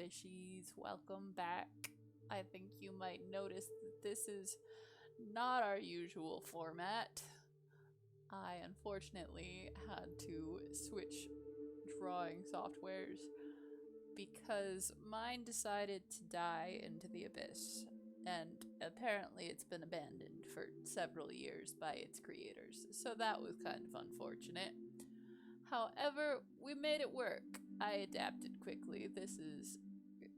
squishies, welcome back. I think you might notice that this is not our usual format. I unfortunately had to switch drawing softwares because mine decided to die into the abyss, and apparently it's been abandoned for several years by its creators, so that was kind of unfortunate. However, we made it work. I adapted quickly. This is,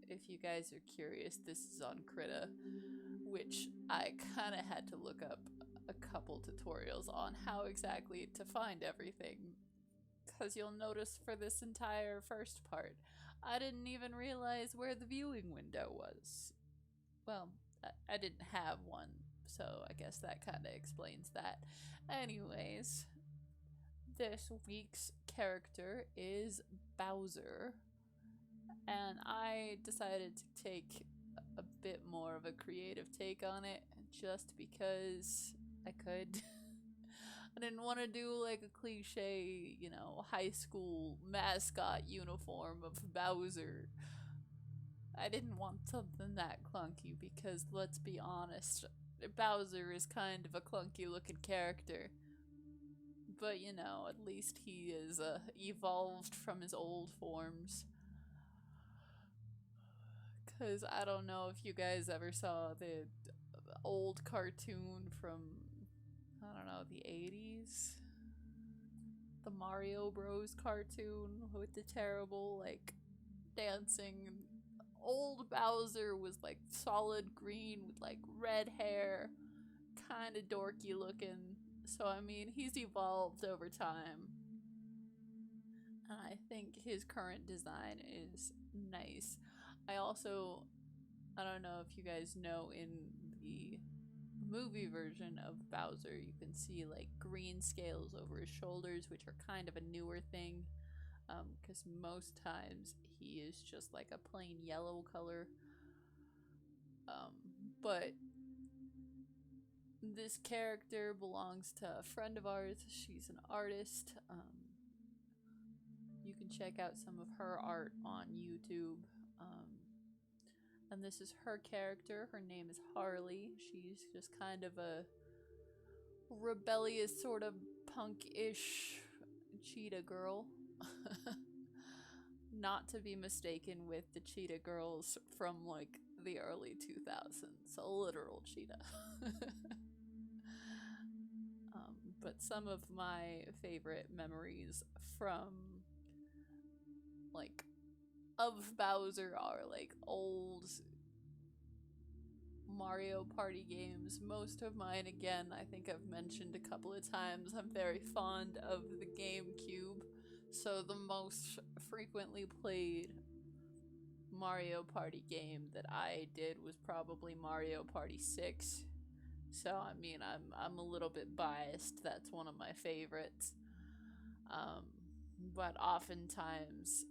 if you guys are curious, this is on Krita, which I kind of had to look up a couple tutorials on how exactly to find everything. Because you'll notice for this entire first part, I didn't even realize where the viewing window was. Well, I didn't have one, so I guess that kind of explains that. Anyways, this week's character is Bowser, and I decided to take a bit more of a creative take on it just because I could. I didn't want to do like a cliche, you know, high school mascot uniform of Bowser. I didn't want something that clunky because, let's be honest, Bowser is kind of a clunky looking character. But, you know, at least he is evolved from his old forms. Because I don't know if you guys ever saw the old cartoon from, I don't know, the 80s? The Mario Bros. Cartoon with the terrible, like, dancing. Old Bowser was, like, solid green with, like, red hair. Kind of dorky looking. So, I mean, he's evolved over time. And I think his current design is nice. I don't know if you guys know, in the movie version of Bowser, you can see like green scales over his shoulders, which are kind of a newer thing. Because most times he is just like a plain yellow color. But this character belongs to a friend of ours. She's an artist. You can check out some of her art on YouTube. And this is her character. Her name is Harley. She's just kind of a rebellious, sort of punk-ish cheetah girl. Not to be mistaken with the cheetah girls from like the early 2000s. A literal cheetah. But some of my favorite memories from like of Bowser are like old Mario Party games. Most of mine, again, I think I've mentioned a couple of times, I'm very fond of the GameCube. So the most frequently played Mario Party game that I did was probably Mario Party 6. So I mean, I'm a little bit biased. That's one of my favorites. But oftentimes,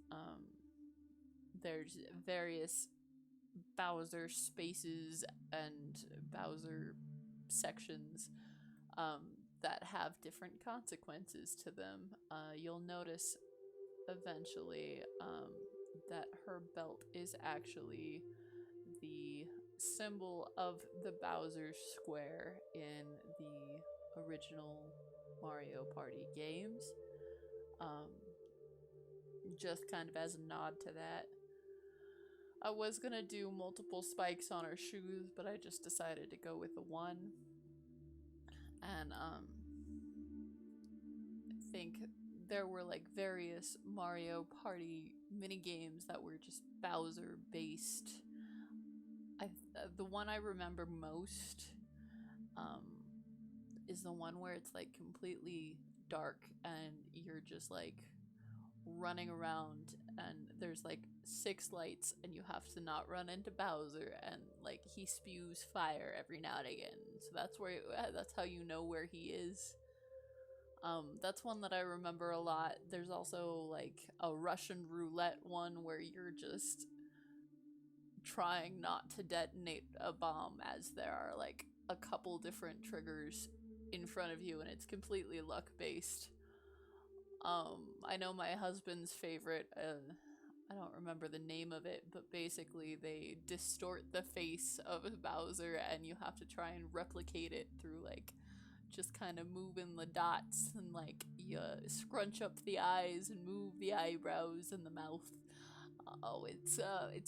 there's various Bowser spaces and Bowser sections that have different consequences to them. You'll notice eventually that her belt is actually the symbol of the Bowser Square in the original Mario Party games. Just kind of as a nod to that. I was gonna do multiple spikes on her shoes, but I just decided to go with the one. And I think there were like various Mario Party mini games that were just Bowser based. The one I remember most is the one where it's like completely dark and you're just like running around and there's like 6 lights and you have to not run into Bowser, and like he spews fire every now and again, so that's how you know where he is. That's one that I remember a lot. There's also like a Russian roulette one where you're just trying not to detonate a bomb as there are like a couple different triggers in front of you and it's completely luck based. I know my husband's favorite I don't remember the name of it, but basically they distort the face of Bowser and you have to try and replicate it through like just kind of moving the dots and like you scrunch up the eyes and move the eyebrows and the mouth. Oh, it's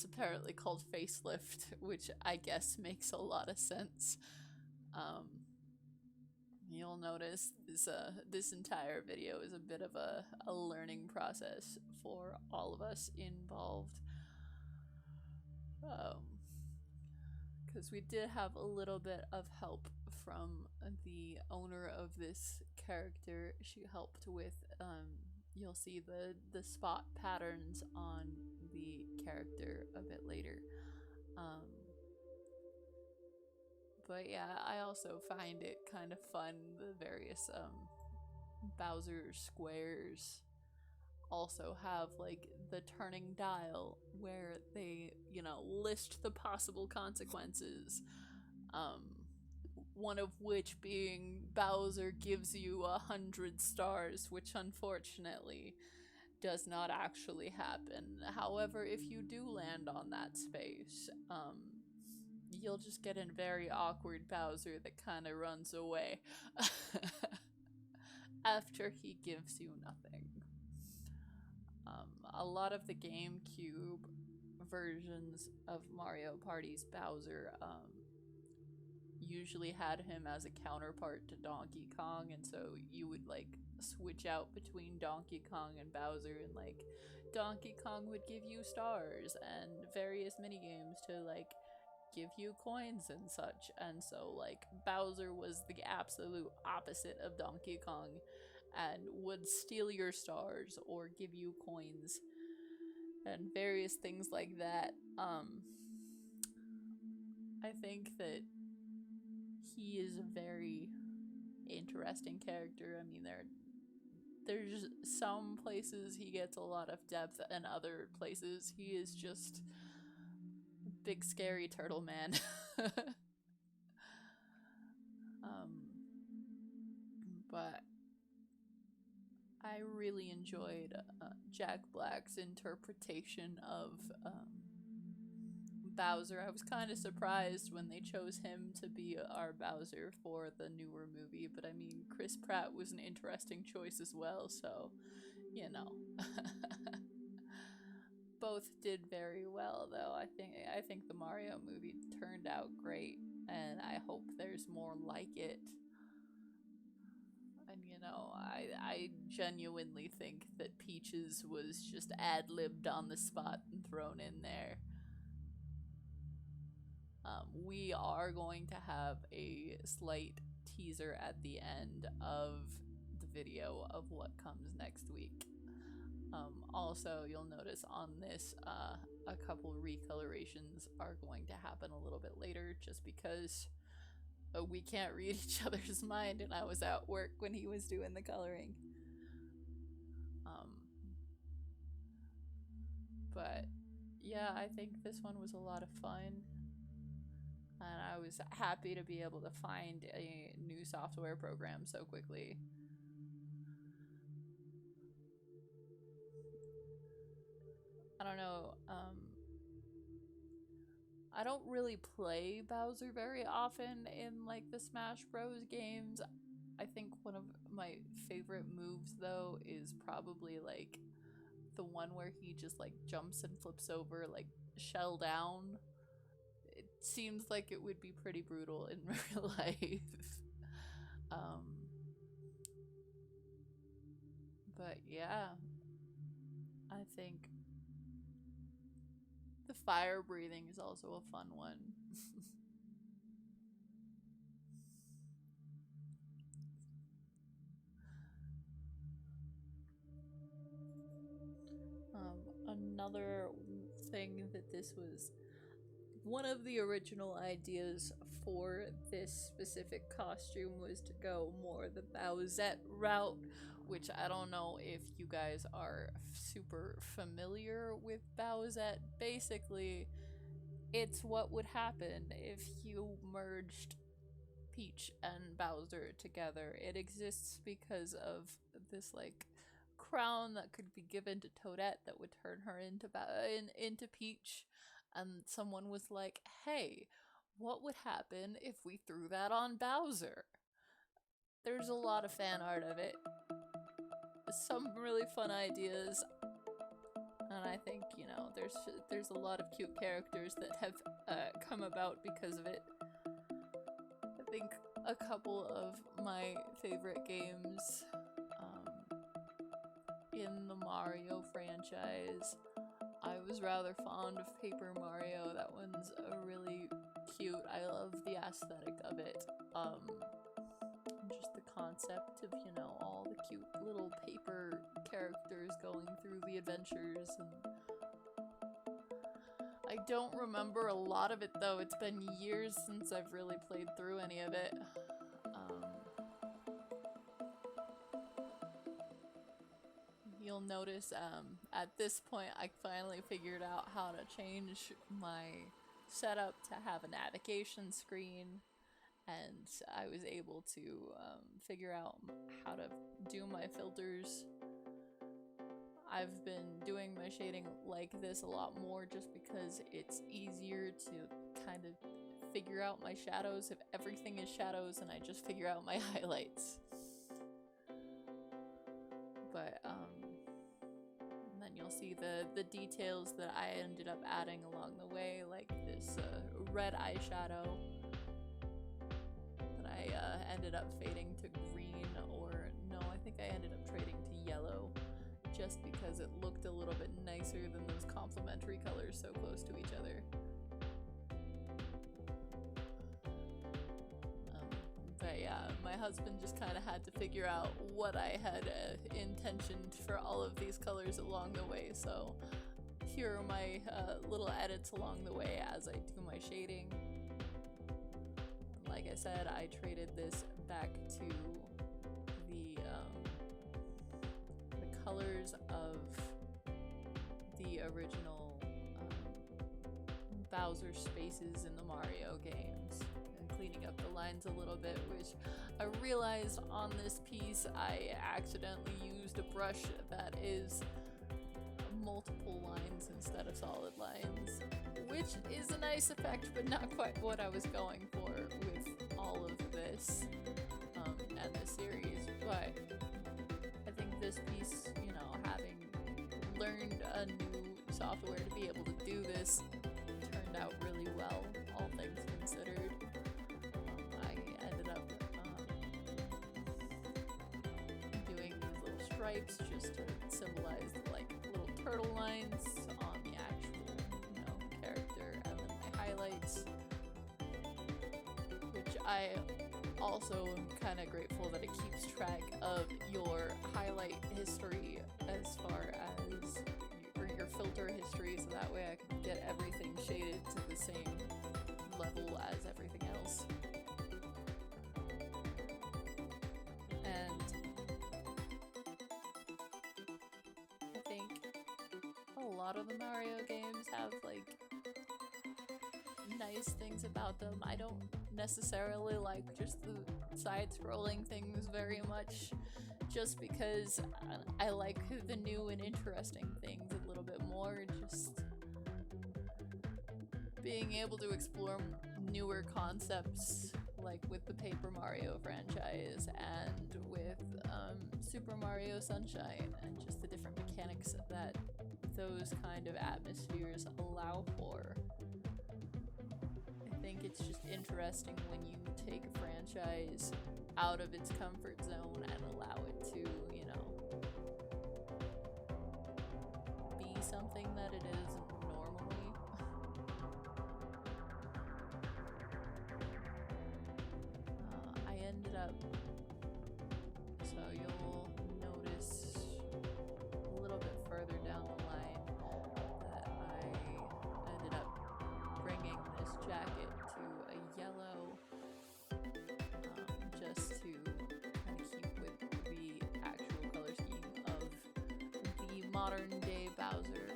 apparently called facelift, which I guess makes a lot of sense. You'll notice this entire video is a bit of a learning process for all of us involved. Because we did have a little bit of help from the owner of this character. She helped with, you'll see the spot patterns on the character a bit later. But yeah, I also find it kind of fun, the various Bowser squares also have like the turning dial where they, you know, list the possible consequences. One of which being Bowser gives you 100 stars, which unfortunately does not actually happen. However, if you do land on that space, you'll just get a very awkward Bowser that kind of runs away after he gives you nothing. A lot of the GameCube versions of Mario Party's Bowser usually had him as a counterpart to Donkey Kong, and so you would like switch out between Donkey Kong and Bowser, and like Donkey Kong would give you stars and various minigames to like give you coins and such, and so like Bowser was the absolute opposite of Donkey Kong and would steal your stars or give you coins and various things like that. I think that he is a very interesting character. I mean, there's some places he gets a lot of depth, and other places he is just big scary turtle man. But I really enjoyed Jack Black's interpretation of Bowser. I was kind of surprised when they chose him to be our Bowser for the newer movie, but I mean, Chris Pratt was an interesting choice as well, so, you know. Both did very well, though. I think the Mario movie turned out great, and I hope there's more like it. And you know, I genuinely think that Peaches was just ad-libbed on the spot and thrown in there. We are going to have a slight teaser at the end of the video of what comes next week. Also, you'll notice on this, a couple recolorations are going to happen a little bit later, just because we can't read each other's mind, and I was at work when he was doing the coloring. But yeah, I think this one was a lot of fun, and I was happy to be able to find a new software program so quickly. I don't know, I don't really play Bowser very often in like the Smash Bros games. I think one of my favorite moves though is probably like the one where he just like jumps and flips over like shell down. It seems like it would be pretty brutal in real life. But yeah, I think the fire breathing is also a fun one. Another thing that this was one of the original ideas for this specific costume was to go more the Bowsette route, which I don't know if you guys are super familiar with Bowsette. Basically, it's what would happen if you merged Peach and Bowser together. It exists because of this like crown that could be given to Toadette that would turn her into Peach, and someone was like, hey, what would happen if we threw that on Bowser? There's a lot of fan art of it. Some really fun ideas. And I think, you know, there's a lot of cute characters that have come about because of it. I think a couple of my favorite games in the Mario franchise, I was rather fond of Paper Mario. That one's really cute. I love the aesthetic of it. Just the concept of, you know, all the cute little paper characters going through the adventures. And I don't remember a lot of it though. It's been years since I've really played through any of it. You'll notice at this point I finally figured out how to change my setup to have a navigation screen, and I was able to figure out how to do my filters. I've been doing my shading like this a lot more just because it's easier to kind of figure out my shadows if everything is shadows and I just figure out my highlights. But and then you'll see the details that I ended up adding along the way, like this red eyeshadow that I ended up fading to green, or no, I think I ended up trading to yellow just because it looked a little bit nicer than those complementary colors so close to each other. But yeah, my husband just kind of had to figure out what I had intentioned for all of these colors along the way, so here are my little edits along the way as I do my shading. Like I said, I traded this back to the colors of the original Bowser spaces in the Mario games, and cleaning up the lines a little bit, which I realized on this piece I accidentally used a brush that is multiple lines instead of solid lines, which is a nice effect but not quite what I was going for with all of this and the series. But I think this piece, you know, having learned a new software to be able to do this, turned out really well, all things considered. I ended up doing these little stripes just to symbolize like little turtle lines on the actual, you know, character, and then my highlights, which I also am kind of grateful that it keeps track of your highlight history as far as your filter history, so that way I can get everything shaded to the same level as everything else. And I think a lot of the Mario games have like nice things about them. I don't necessarily like just the side-scrolling things very much, just because I like the new and interesting things a little bit more. Just being able to explore newer concepts, like with the Paper Mario franchise and with Super Mario Sunshine, and just the different mechanics that those kind of atmospheres allow for. I think it's just interesting when you take a franchise out of its comfort zone and allow it to, you know, be something that it isn't normally. I ended up, so you'll notice a little bit further down the line that I ended up bringing this jacket to a yellow, just to kind of keep with the actual color scheme of the modern day Bowser.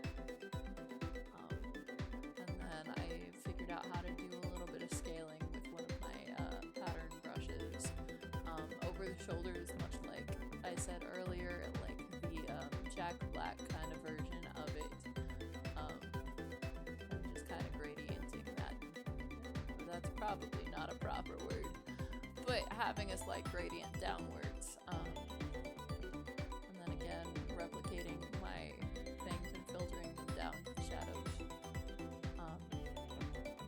And then I figured out how to do a little bit of scaling with one of my pattern brushes over the shoulders, much like I said earlier, like the Jack Black kind of version of it. I'm just kind of gradienting that. That's probably not a proper word, but having a slight gradient downwards. And then again, replicating my things and filtering them down to the shadows.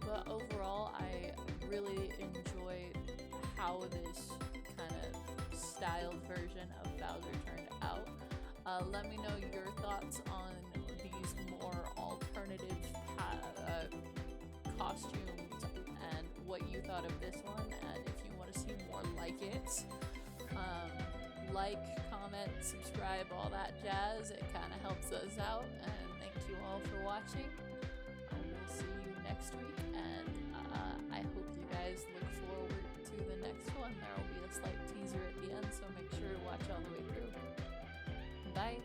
But overall, I really enjoy how this kind of styled version of Bowser turned out. Let me know your thoughts on these more alternative costumes and what you thought of this one, and if you want to see more like it. Like, comment, subscribe, all that jazz. It kind of helps us out, and thank you all for watching. We'll see you next week, and I hope you guys look forward to the next one. There will be a slight teaser at the end, so make sure to watch all the way through. Bye!